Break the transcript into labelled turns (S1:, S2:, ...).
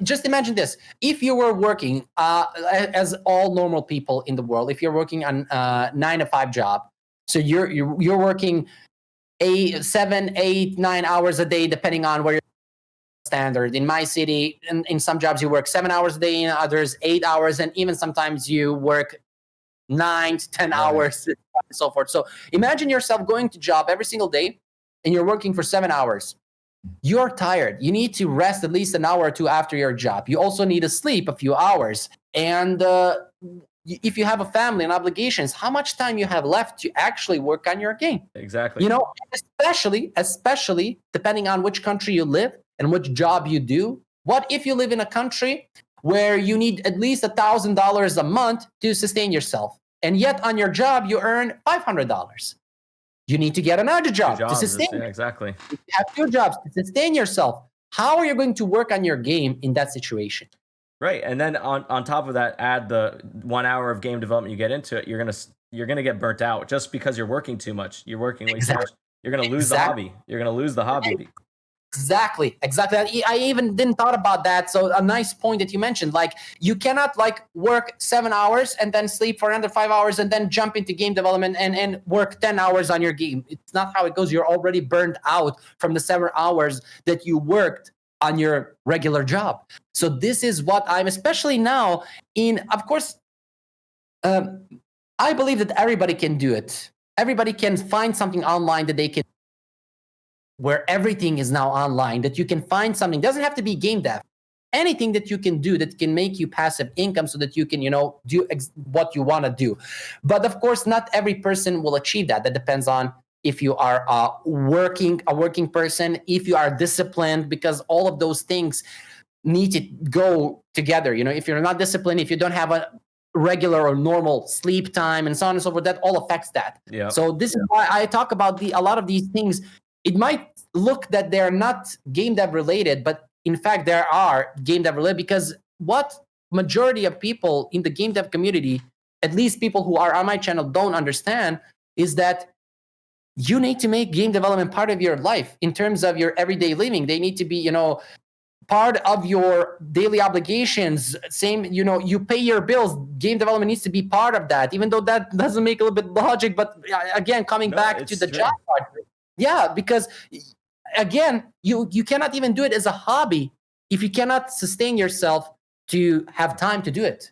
S1: just imagine this: if you were working, as all normal people in the world, if you're working on a 9 to 5 job, so you're working 7, 8, 9 hours a day, depending on where you're standard. In my city, in some jobs you work 7 hours a day, in others 8 hours, and even sometimes you work 9 to 10 hours, and so forth. So imagine yourself going to job every single day, and you're working for 7 hours. You're tired. You need to rest at least an hour or two after your job. You also need to sleep a few hours. And if you have a family and obligations, how much time you have left to actually work on your game?
S2: Exactly.
S1: Especially depending on which country you live and which job you do. What if you live in a country where you need at least $1,000 a month to sustain yourself, and yet on your job you earn $500? You need to get another job to sustain.
S2: Yeah, exactly.
S1: You have 2 jobs to sustain yourself. How are you going to work on your game in that situation?
S2: Right, and then on top of that, add the 1 hour of game development you get into it. You're gonna get burnt out just because you're working too much. You're working way too much. You're gonna lose the hobby. You're gonna lose the hobby.
S1: Exactly. I even didn't thought about that. So a nice point that you mentioned, like you cannot work 7 hours and then sleep for another 5 hours and then jump into game development and work 10 hours on your game. It's not how it goes. You're already burned out from the 7 hours that you worked on your regular job. So this is what I'm, especially now of course, I believe that everybody can do it. Everybody can find something online that they can, where everything is now online, that you can find something. It doesn't have to be game dev. Anything that you can do that can make you passive income so that you can, do what you want to do. But of course, not every person will achieve that. That depends on if you are a working person, if you are disciplined, because all of those things need to go together. If you're not disciplined, if you don't have a regular or normal sleep time and so on and so forth, that all affects that.
S2: Yeah.
S1: So this is why I talk about a lot of these things. It might look that they're not game dev related, but in fact, there are game dev related, because what majority of people in the game dev community, at least people who are on my channel, don't understand is that you need to make game development part of your life in terms of your everyday living. They need to be, part of your daily obligations. Same, you pay your bills. Game development needs to be part of that, even though that doesn't make a little bit logic. But again, coming back to the job part, yeah, because again, you cannot even do it as a hobby if you cannot sustain yourself to have time to do it.